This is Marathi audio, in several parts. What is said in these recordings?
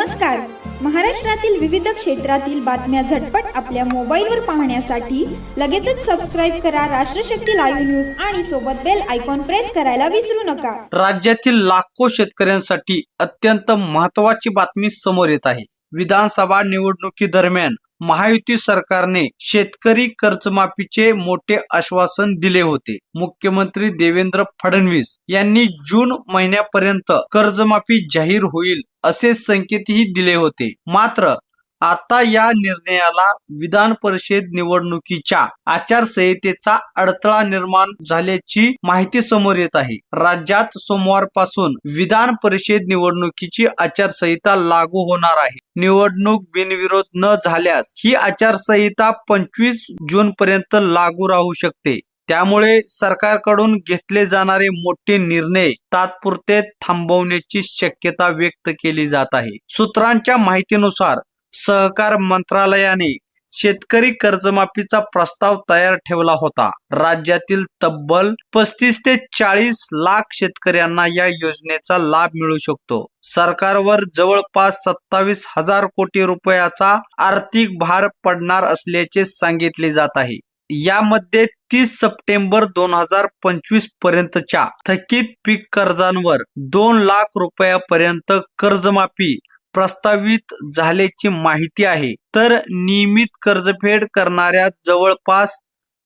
नमस्कार. महाराष्ट्रातील विविध क्षेत्रातील बातम्या झटपट आपल्या मोबाईलवर पाहण्यासाठी लगेचच सबस्क्राईब करा राष्ट्रशक्ती लाईव्ह न्यूज आणि सोबत बेल आयकॉन प्रेस करायला विसरू नका. राज्यातील लाखो शेतकऱ्यांसाठी अत्यंत महत्त्वाची बातमी समोर येत आहे. विधानसभा निवडणुकीदरम्यान महायुती सरकारने शेतकरी कर्जमाफीचे मोठे आश्वासन दिले होते. मुख्यमंत्री देवेंद्र फडणवीस यांनी जून महिन्यापर्यंत कर्जमाफी जाहीर होईल असे संकेतही दिले होते. मात्र आता या निर्णयाला विधान परिषद निवडणुकीच्या आचारसंहितेचा अडथळा निर्माण झाल्याची माहिती समोर येत आहे. राज्यात सोमवारपासून विधान परिषद निवडणुकीची आचारसंहिता लागू होणार आहे. निवडणूक बिनविरोध न झाल्यास ही आचारसंहिता 25 जून पर्यंत लागू राहू शकते. त्यामुळे सरकारकडून घेतले जाणारे मोठे निर्णय तात्पुरते थांबवण्याची शक्यता व्यक्त केली जात आहे. सूत्रांच्या माहितीनुसार सहकार मंत्रालयाने शेतकरी कर्जमाफीचा प्रस्ताव तयार ठेवला होता. राज्यातील तब्बल 35 ते 40 लाख शेतकऱ्यांना या योजनेचा लाभ मिळू शकतो. सरकारवर जवळपास 27,000 कोटी रुपयाचा आर्थिक भार पडणार असल्याचे सांगितले जात आहे. यामध्ये 30 सप्टेंबर 2025 पर्यंतच्या थकीत पीक कर्जांवर 2 लाख रुपयापर्यंत कर्जमाफी प्रस्तावित झाल्याची माहिती आहे. तर नियमित कर्जफेड करणाऱ्या जवळपास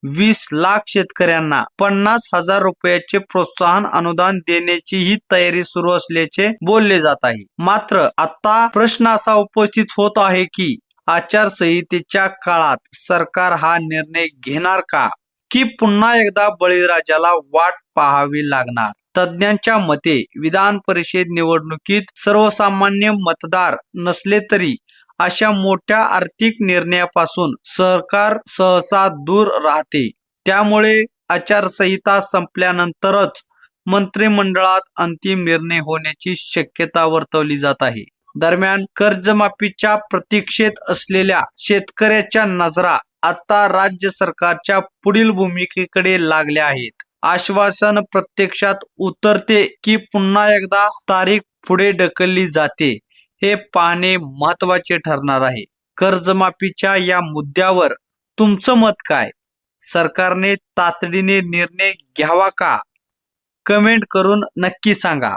20 लाख शेतकऱ्यांना 50,000 रुपयाचे प्रोत्साहन अनुदान देण्याची ही तयारी सुरू असल्याचे बोलले जात आहे. मात्र आता प्रश्न असा उपस्थित होत आहे की आचारसंहितेच्या काळात सरकार हा निर्णय घेणार का, की पुन्हा एकदा बळीराजाला वाट पाहावी लागणार? तज्ञांच्या मते विधान परिषद निवडणुकीत सर्वसामान्य मतदार नसले तरी अशा मोठ्या आर्थिक निर्णयापासून सरकार सहसा दूर राहते. त्यामुळे आचारसंहिता संपल्यानंतरच मंत्रिमंडळात अंतिम निर्णय होण्याची शक्यता वर्तवली जात आहे. दरम्यान कर्जमाफीच्या प्रतीक्षेत असलेल्या शेतकऱ्याच्या नजरा आता राज्य सरकारच्या पुढील भूमिकेकडे लागल्या आहेत. आश्वासन प्रत्यक्षात उतरते की पुन्हा एकदा तारीख पुढे ढकलली जाते हे पाहणे महत्त्वाचे ठरणार आहे. कर्जमाफीच्या या मुद्द्यावर तुमचं मत काय? सरकारने तातडीने निर्णय घ्यावा का? कमेंट करून नक्की सांगा.